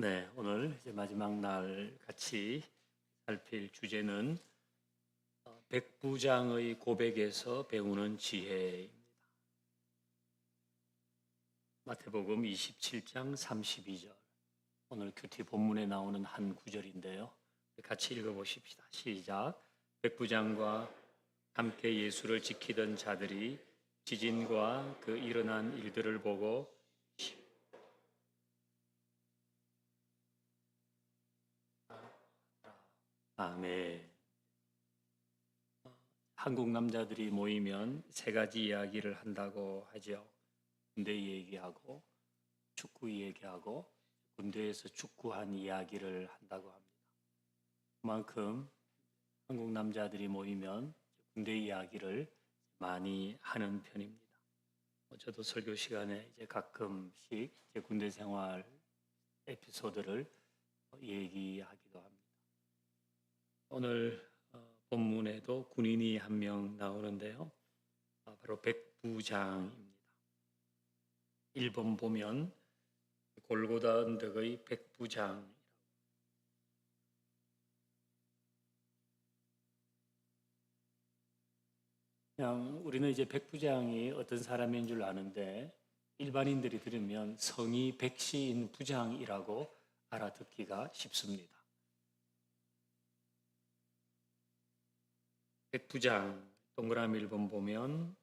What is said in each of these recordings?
네, 오늘 이제 마지막 날 같이 살필 주제는 백부장의 고백에서 배우는 지혜입니다. 마태복음 27장 32절. 오늘 큐티 본문에 나오는 한 구절인데요. 같이 읽어보십시다. 시작. 백부장과 함께 예수를 지키던 자들이 지진과 그 일어난 일들을 보고 아멘. 한국 남자들이 모이면 세 가지 이야기를 한다고 하죠. 군대 얘기하고 축구 얘기하고 군대에서 축구한 이야기를 한다고 합니다. 그만큼 한국 남자들이 모이면 군대 이야기를 많이 하는 편입니다. 저도 설교 시간에 이제 가끔씩 제 군대 생활 에피소드를 얘기하기도 합니다. 오늘 본문에도 군인이 한 명 나오는데요. 바로 백부장입니다. 1번 보면 골고다 언덕의 백부장. 그냥 우리는 이제 백부장이 어떤 사람인 줄 아는데 일반인들이 들으면 성이 백시인 부장이라고 알아듣기가 쉽습니다. 백부장 동그라미 1번 보면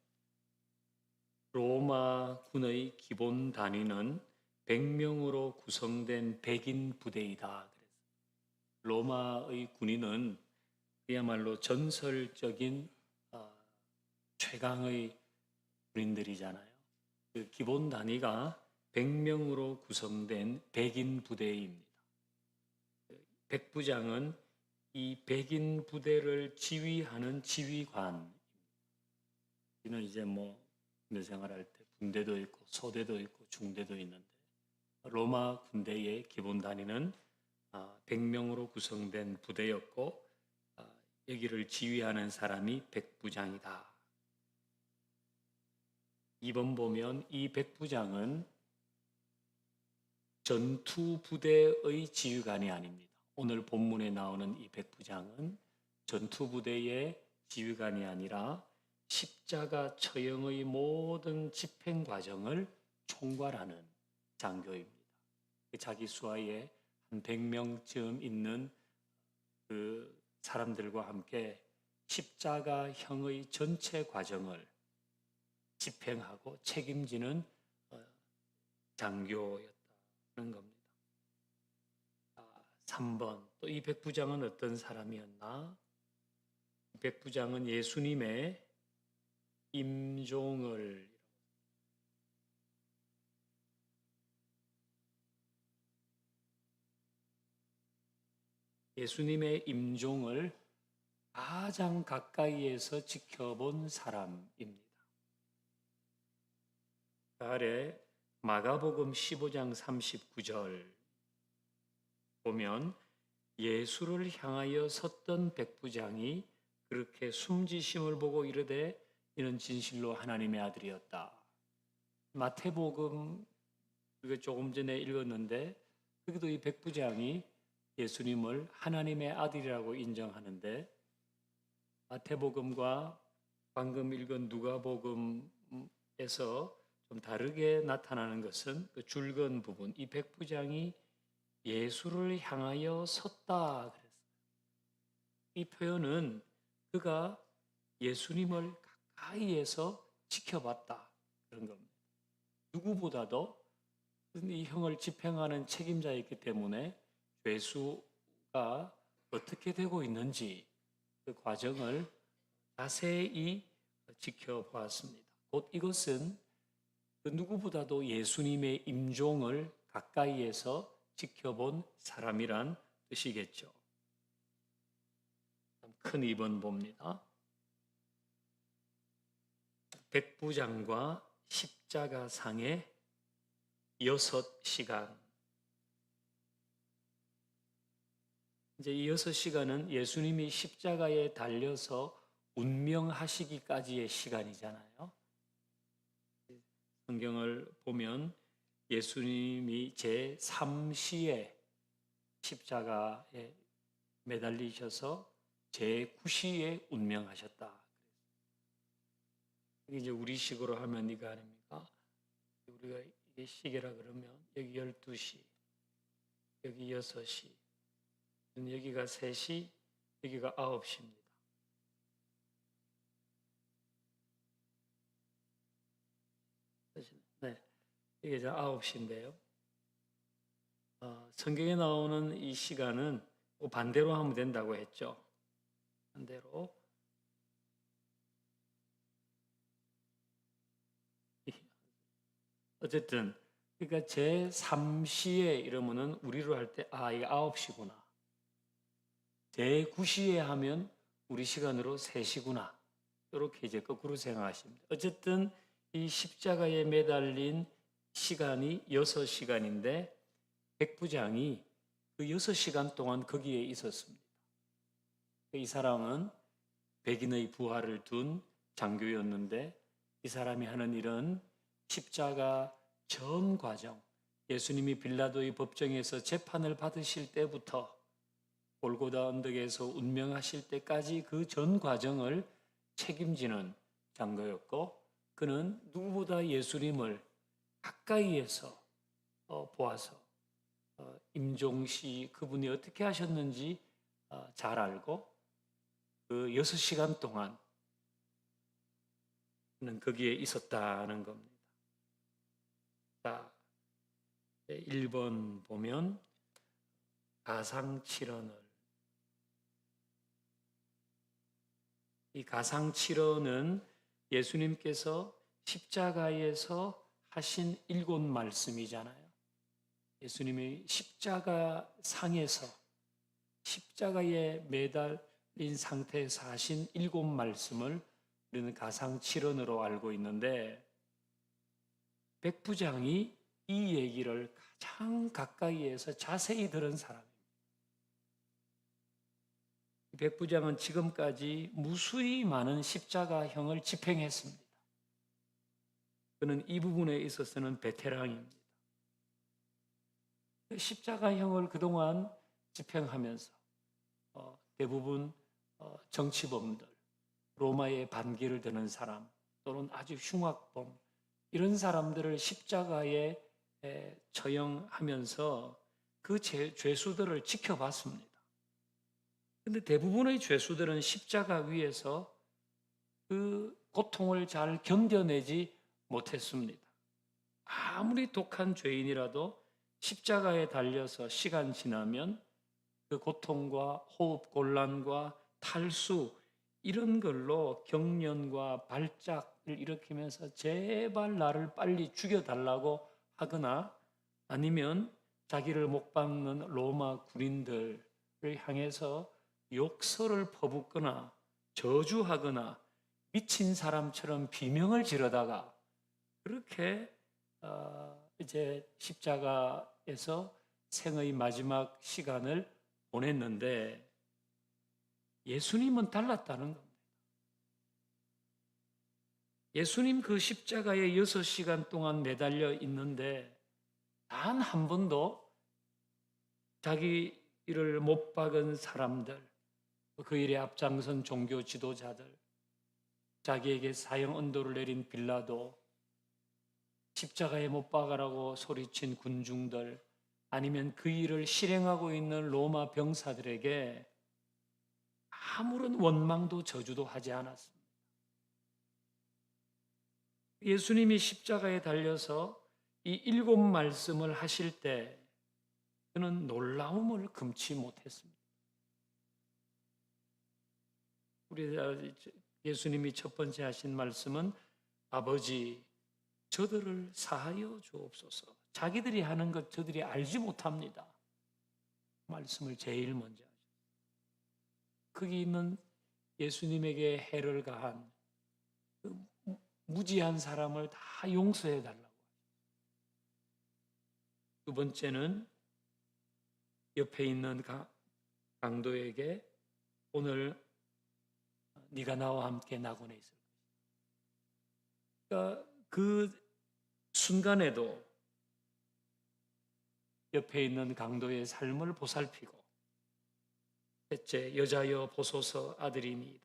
로마 군의 기본 단위는 100명으로 구성된 백인 부대이다. 로마의 군인은 그야말로 전설적인 최강의 군인들이잖아요. 그 기본 단위가 100명으로 구성된 백인 부대입니다. 백부장은 이 백인 부대를 지휘하는 지휘관. 우리는 이제 군대 생활할 때 군대도 있고 소대도 있고 중대도 있는데 로마 군대의 기본 단위는 100명으로 구성된 부대였고 여기를 지휘하는 사람이 백부장이다. 2번 보면 이 백부장은 전투 부대의 지휘관이 아닙니다. 오늘 본문에 나오는 이 백부장은 전투 부대의 지휘관이 아니라 십자가 처형의 모든 집행 과정을 총괄하는 장교입니다. 자기 수하에 한 100명쯤 있는 그 사람들과 함께 십자가형의 전체 과정을 집행하고 책임지는 장교였다는 겁니다. 3번, 또 이 백부장은 어떤 사람이었나? 이 백부장은 예수님의 임종을 가장 가까이에서 지켜본 사람입니다. 그 아래 마가복음 15장 39절 보면 예수를 향하여 섰던 백부장이 그렇게 숨지심을 보고 이르되 이는 진실로 하나님의 아들이었다. 마태복음 우리가 조금 전에 읽었는데 거기도 이 백부장이 예수님을 하나님의 아들이라고 인정하는데 마태복음과 방금 읽은 누가복음에서 좀 다르게 나타나는 것은 그 줄건 부분, 이 백부장이 예수를 향하여 섰다 그랬어요. 이 표현은 그가 예수님을 가까이에서 지켜봤다 그런 겁니다. 누구보다도 이 형을 집행하는 책임자였기 때문에 죄수가 어떻게 되고 있는지 그 과정을 자세히 지켜보았습니다. 곧 이것은 그 누구보다도 예수님의 임종을 가까이에서 지켜본 사람이란 뜻이겠죠. 큰 2번 봅니다. 백부장과 십자가상의 6시간. 이제 이 6시간은 예수님이 십자가에 달려서 운명하시기까지의 시간이잖아요. 성경을 보면 예수님이 제3시에 십자가에 매달리셔서 제9시에 운명하셨다. 이게 이제 우리식으로 하면 이거 아닙니까? 우리가 이게 시계라 그러면 여기 12시, 여기 6시, 여기가 3시, 여기가 9시입니다. 네, 이게 이제 9시인데요. 성경에 나오는 이 시간은 반대로 하면 된다고 했죠. 반대로. 어쨌든 그러니까 제3시에 이러면은 우리로 할 때 이게 9시구나. 제9시에 하면 우리 시간으로 3시구나. 이렇게 이제 거꾸로 생각하십니다. 어쨌든 이 십자가에 매달린 시간이 6시간인데 백부장이 그 6시간 동안 거기에 있었습니다. 이 사람은 백인의 부하를 둔 장교였는데 이 사람이 하는 일은 십자가 전 과정, 예수님이 빌라도의 법정에서 재판을 받으실 때부터 골고다 언덕에서 운명하실 때까지 그 전 과정을 책임지는 장로였고, 그는 누구보다 예수님을 가까이에서 보아서 임종시 그분이 어떻게 하셨는지 잘 알고 그 6시간 동안 는 거기에 있었다는 겁니다. 자, 1번 보면 가상칠언을, 이 가상칠언은 예수님께서 십자가에서 하신 7 말씀이잖아요. 예수님이 십자가 상에서 십자가에 매달린 상태에서 하신 7 말씀을 우리는 가상칠언으로 알고 있는데, 백부장이 이 얘기를 가장 가까이에서 자세히 들은 사람입니다. 백부장은 지금까지 무수히 많은 십자가형을 집행했습니다. 그는 이 부분에 있어서는 베테랑입니다. 십자가형을 그동안 집행하면서 대부분 정치범들, 로마의 반기를 드는 사람, 또는 아주 흉악범, 이런 사람들을 십자가에 처형하면서 그 죄수들을 지켜봤습니다. 그런데 대부분의 죄수들은 십자가 위에서 그 고통을 잘 견뎌내지 못했습니다. 아무리 독한 죄인이라도 십자가에 달려서 시간 지나면 그 고통과 호흡 곤란과 탈수, 이런 걸로 경련과 발작을 일으키면서 제발 나를 빨리 죽여달라고 하거나, 아니면 자기를 못 박는 로마 군인들을 향해서 욕설을 퍼붓거나 저주하거나 미친 사람처럼 비명을 지르다가 그렇게 이제 십자가에서 생의 마지막 시간을 보냈는데, 예수님은 달랐다는 겁니다. 예수님 그 십자가에 6시간 동안 매달려 있는데 단 한 번도 자기 일을 못 박은 사람들, 그 일에 앞장선 종교 지도자들, 자기에게 사형 언도를 내린 빌라도, 십자가에 못 박아라고 소리친 군중들, 아니면 그 일을 실행하고 있는 로마 병사들에게 아무런 원망도 저주도 하지 않았습니다. 예수님이 십자가에 달려서 이 7 말씀을 하실 때 그는 놀라움을 금치 못했습니다. 우리 예수님이 첫 번째 하신 말씀은 아버지, 저들을 사하여 주옵소서. 자기들이 하는 것 저들이 알지 못합니다. 말씀을 제일 먼저 하셨어요. 거기 있는 예수님에게 해를 가한 그 무지한 사람을 다 용서해 달라고. 두 번째는 옆에 있는 강도에게 오늘 네가 나와 함께 낙원에 있을 것이다. 그러니까 그 순간에도 옆에 있는 강도의 삶을 보살피고, 셋째, 여자여 보소서 아들이니이다.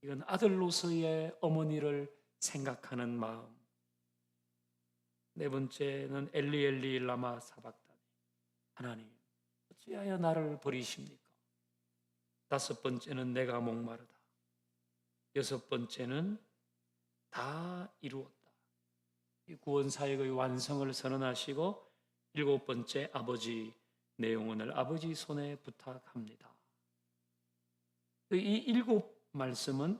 이건 아들로서의 어머니를 생각하는 마음. 네 번째는 엘리 엘리 라마 사박다니, 하나님 어찌하여 나를 버리십니까? 다섯 번째는 내가 목마르다. 여섯 번째는 다 이루었다. 이 구원 사역의 완성을 선언하시고, 일곱 번째, 아버지, 내 영혼을 아버지 손에 부탁합니다. 이 일곱 말씀은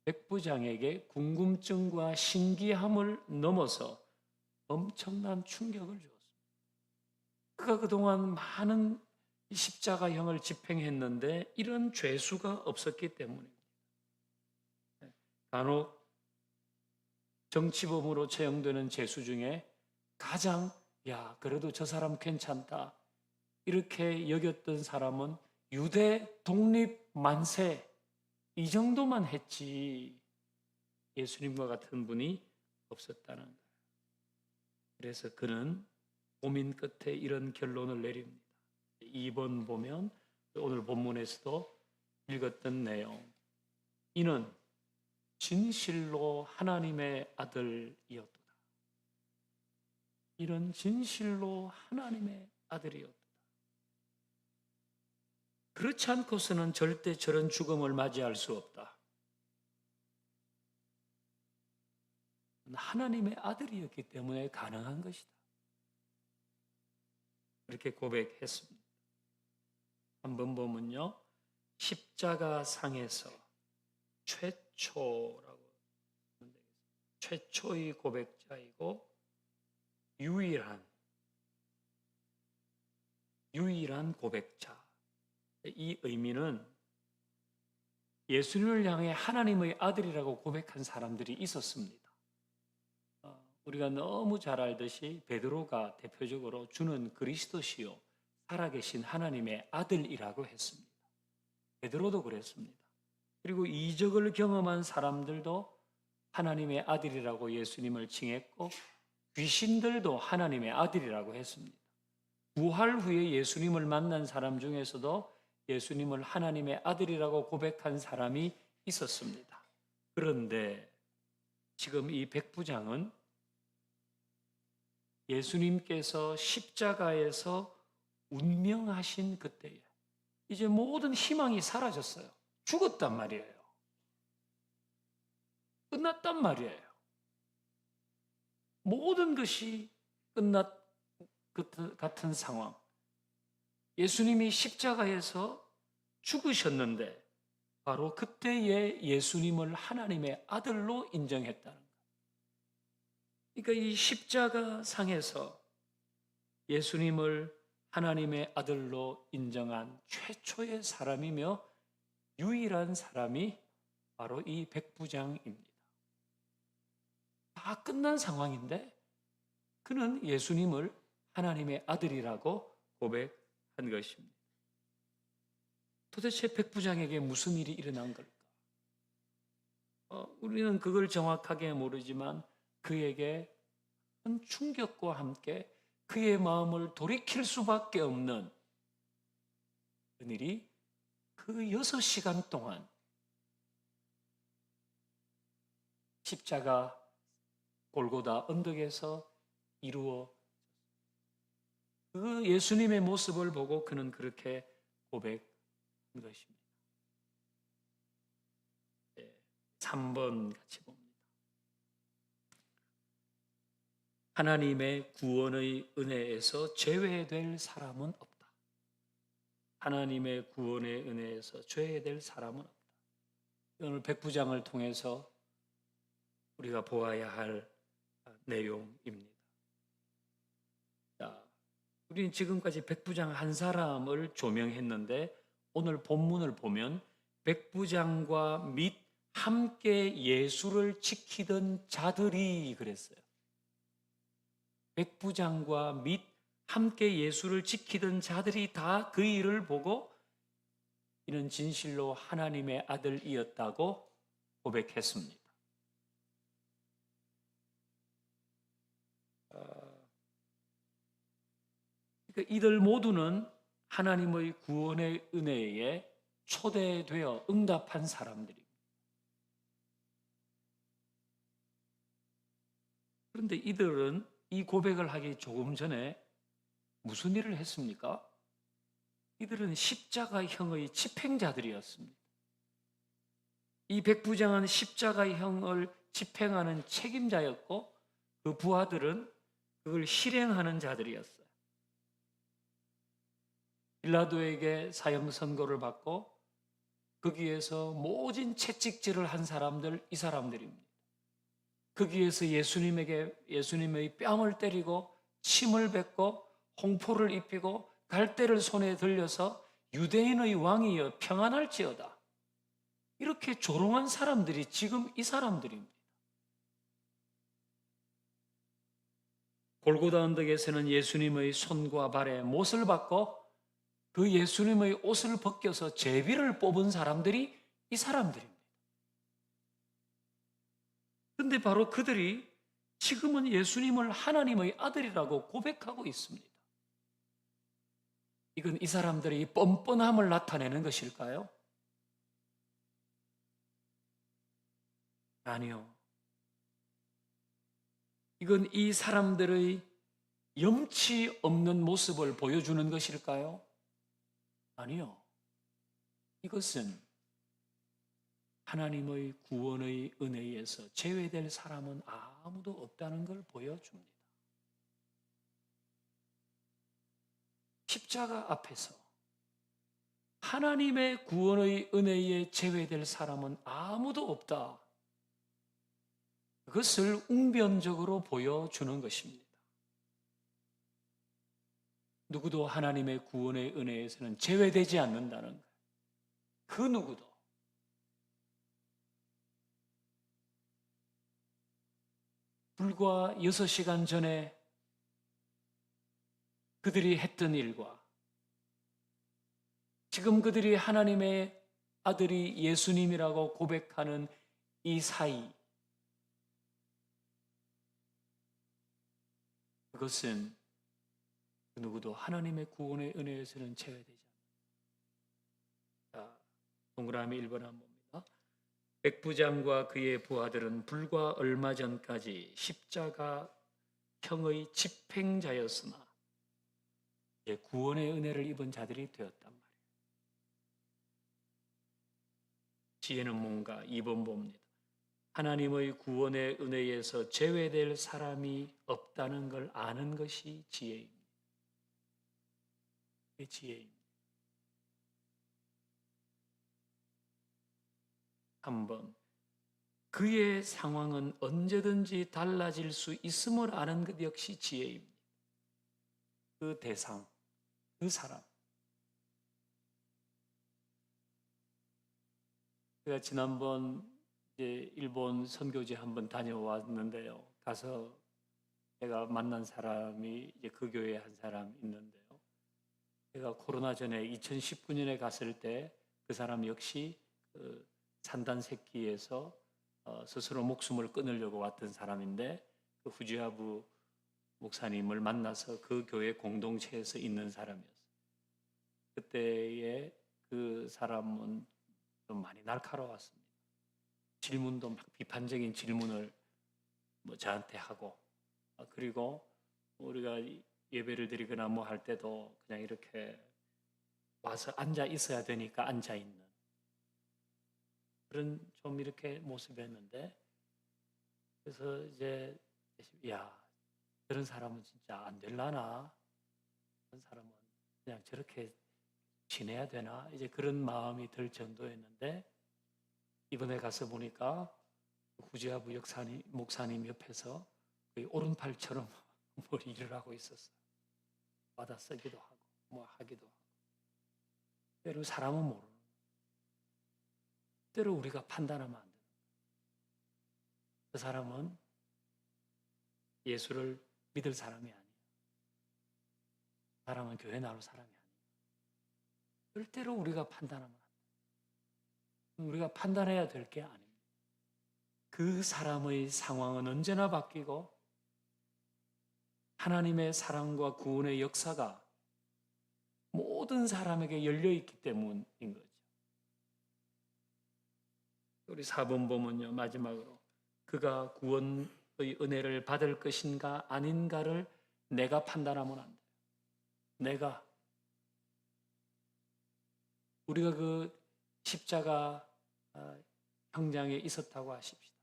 백부장에게 궁금증과 신기함을 넘어서 엄청난 충격을 주었습니다. 그가 그동안 많은 십자가형을 집행했는데 이런 죄수가 없었기 때문입니다. 간혹 정치범으로 처형되는 죄수 중에 가장 그래도 저 사람 괜찮다 이렇게 여겼던 사람은 유대 독립 만세 이 정도만 했지 예수님과 같은 분이 없었다는 거예요. 그래서 그는 고민 끝에 이런 결론을 내립니다. 2번 보면 오늘 본문에서도 읽었던 내용, 이는 진실로 하나님의 아들이었도다. 이는 진실로 하나님의 아들이었도다. 그렇지 않고서는 절대 저런 죽음을 맞이할 수 없다. 하나님의 아들이었기 때문에 가능한 것이다. 그렇게 고백했습니다. 한번 보면요, 십자가 상에서 최초라고 최초의 고백자이고 유일한 고백자. 이 의미는 예수님을 향해 하나님의 아들이라고 고백한 사람들이 있었습니다. 우리가 너무 잘 알듯이 베드로가 대표적으로 주는 그리스도시요 살아계신 하나님의 아들이라고 했습니다. 베드로도 그랬습니다. 그리고 이적을 경험한 사람들도 하나님의 아들이라고 예수님을 칭했고 귀신들도 하나님의 아들이라고 했습니다. 부활 후에 예수님을 만난 사람 중에서도 예수님을 하나님의 아들이라고 고백한 사람이 있었습니다. 그런데 지금 이 백부장은 예수님께서 십자가에서 운명하신 그때에 이제 모든 희망이 사라졌어요. 죽었단 말이에요. 끝났단 말이에요. 모든 것이 끝났 같은 상황. 예수님이 십자가에서 죽으셨는데 바로 그때에 예수님을 하나님의 아들로 인정했다는 거예요. 그러니까 이 십자가 상에서 예수님을 하나님의 아들로 인정한 최초의 사람이며 유일한 사람이 바로 이 백부장입니다. 다 끝난 상황인데 그는 예수님을 하나님의 아들이라고 고백한 것입니다. 도대체 백부장에게 무슨 일이 일어난 걸까? 우리는 그걸 정확하게 모르지만 그에게 큰 충격과 함께 그의 마음을 돌이킬 수밖에 없는 그 일이 그 6시간 동안 십자가 골고다 언덕에서 이루어 그 예수님의 모습을 보고 그는 그렇게 고백한 것입니다. 3번 같이 봅니다. 하나님의 구원의 은혜에서 제외될 사람은 없다. 하나님의 구원의 은혜에서 제외될 사람은 없다. 오늘 백부장을 통해서 우리가 보아야 할 내용입니다. 자, 우리는 지금까지 백부장 한 사람을 조명했는데 오늘 본문을 보면 백부장과 및 함께 예수를 지키던 자들이 그랬어요. 백부장과 및 함께 예수를 지키던 자들이 다 그 일을 보고 이는 진실로 하나님의 아들이었다고 고백했습니다. 그러니까 이들 모두는 하나님의 구원의 은혜에 초대되어 응답한 사람들입니다. 그런데 이들은 이 고백을 하기 조금 전에 무슨 일을 했습니까? 이들은 십자가형의 집행자들이었습니다. 이 백부장은 십자가형을 집행하는 책임자였고 그 부하들은 그걸 실행하는 자들이었어요. 빌라도에게 사형 선고를 받고 거기에서 모진 채찍질을 한 사람들, 이 사람들입니다. 거기에서 예수님의 뺨을 때리고 침을 뱉고 홍포를 입히고 갈대를 손에 들려서 유대인의 왕이여 평안할지어다, 이렇게 조롱한 사람들이 지금 이 사람들입니다. 골고다 언덕에서는 예수님의 손과 발에 못을 박고 그 예수님의 옷을 벗겨서 제비를 뽑은 사람들이 이 사람들입니다. 그런데 바로 그들이 지금은 예수님을 하나님의 아들이라고 고백하고 있습니다. 이건 이 사람들의 뻔뻔함을 나타내는 것일까요? 아니요. 이건 이 사람들의 염치 없는 모습을 보여주는 것일까요? 아니요. 이것은 하나님의 구원의 은혜에서 제외될 사람은 아무도 없다는 걸 보여줍니다. 십자가 앞에서 하나님의 구원의 은혜에 제외될 사람은 아무도 없다. 그것을 웅변적으로 보여주는 것입니다. 누구도 하나님의 구원의 은혜에서는 제외되지 않는다는 것. 그 누구도. 불과 6시간 전에 그들이 했던 일과 지금 그들이 하나님의 아들이 예수님이라고 고백하는 이 사이, 그것은 그 누구도 하나님의 구원의 은혜에서는 제외되지 않는다. 동그라미 1번 한번 봅니다. 백부장과 그의 부하들은 불과 얼마 전까지 십자가형의 집행자였으나 이제 구원의 은혜를 입은 자들이 되었단 말이에요. 지혜는 뭔가? 2번 봅니다. 하나님의 구원의 은혜에서 제외될 사람이 없다는 걸 아는 것이 지혜입니다. 그게 지혜입니다. 3번, 그의 상황은 언제든지 달라질 수 있음을 아는 것 역시 지혜입니다. 그 대상, 그 사람. 제가 지난번 이제 일본 선교지 한번 다녀왔는데요. 가서 제가 만난 사람이 이제 그 교회에 한 사람 있는데요. 제가 코로나 전에 2019년에 갔을 때 그 사람 역시 그 산단새끼에서 스스로 목숨을 끊으려고 왔던 사람인데 그 후지아부 목사님을 만나서 그 교회 공동체에서 있는 사람이었어요. 그때의 그 사람은 좀 많이 날카로웠습니다. 질문도 막 비판적인 질문을 저한테 하고, 그리고 우리가 예배를 드리거나 뭐 할 때도 그냥 이렇게 와서 앉아 있어야 되니까 앉아 있는 그런 좀 이렇게 모습이었는데, 그래서 이제 야, 저런 사람은 진짜 안 될라나, 그런 사람은 그냥 저렇게 지내야 되나, 이제 그런 마음이 들 정도였는데, 이번에 가서 보니까 후지아부 목사님 옆에서 거의 오른팔처럼 뭘 일을 하고 있었어요. 받아 쓰기도 하고 뭐 하기도 하고. 때로 사람은 모르는, 때로 우리가 판단하면 안 되는. 그 사람은 예수를 믿을 사람이 아니에요. 그 사람은 교회 나올 사람이 아니에요. 절대로 우리가 판단하면 안 돼요. 우리가 판단해야 될 게 아닙니다. 그 사람의 상황은 언제나 바뀌고 하나님의 사랑과 구원의 역사가 모든 사람에게 열려 있기 때문인 거죠. 우리 4번 보면요, 마지막으로 그가 구원의 은혜를 받을 것인가 아닌가를 내가 판단하면 안 돼요. 우리가 그 십자가 형장에 있었다고 하십시다.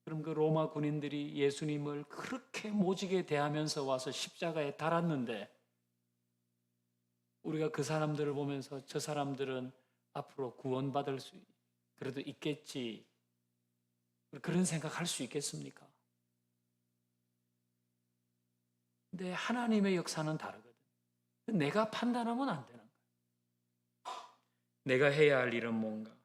그럼 그 로마 군인들이 예수님을 그렇게 모지게 대하면서 와서 십자가에 달았는데 우리가 그 사람들을 보면서 저 사람들은 앞으로 구원받을 수 그래도 있겠지, 그런 생각할 수 있겠습니까? 근데 하나님의 역사는 다르거든. 내가 판단하면 안 되는 거야. 내가 해야 할 일은 뭔가?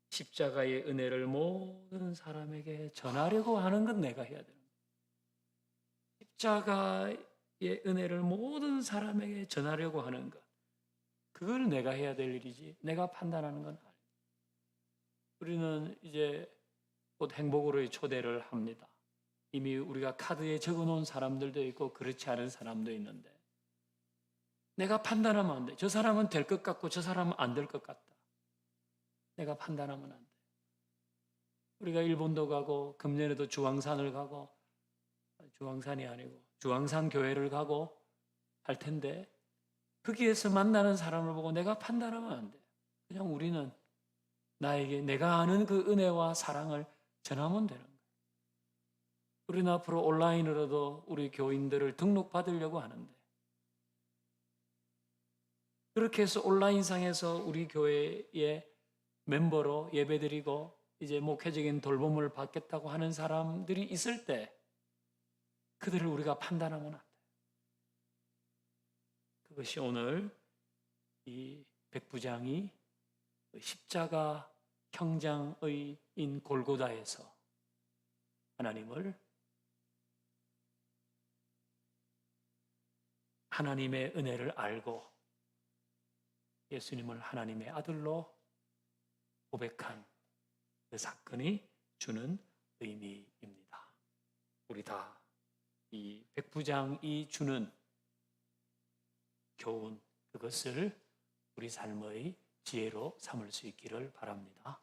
십자가의 은혜를 모든 사람에게 전하려고 하는 건 내가 해야 되는 거야. 십자가의 은혜를 모든 사람에게 전하려고 하는 것, 그걸 내가 해야 될 일이지 내가 판단하는 건 아니에요. 우리는 이제 곧 행복으로의 초대를 합니다. 이미 우리가 카드에 적어놓은 사람들도 있고 그렇지 않은 사람도 있는데 내가 판단하면 안 돼. 저 사람은 될 것 같고 저 사람은 안 될 것 같다. 내가 판단하면 안 돼. 우리가 일본도 가고 금년에도 주황산을 가고, 주황산이 아니고 주황산 교회를 가고 할 텐데 거기에서 만나는 사람을 보고 내가 판단하면 안 돼. 그냥 우리는 나에게 내가 아는 그 은혜와 사랑을 전하면 되는 거예요. 우리는 앞으로 온라인으로도 우리 교인들을 등록받으려고 하는데 그렇게 해서 온라인상에서 우리 교회의 멤버로 예배드리고 이제 목회적인 돌봄을 받겠다고 하는 사람들이 있을 때 그들을 우리가 판단하면 안 돼요. 그것이 오늘 이 백부장이 십자가 형장의인 골고다에서 하나님의 은혜를 알고 예수님을 하나님의 아들로 고백한 그 사건이 주는 의미입니다. 우리 다 이 백부장이 주는 교훈, 그것을 우리 삶의 지혜로 삼을 수 있기를 바랍니다.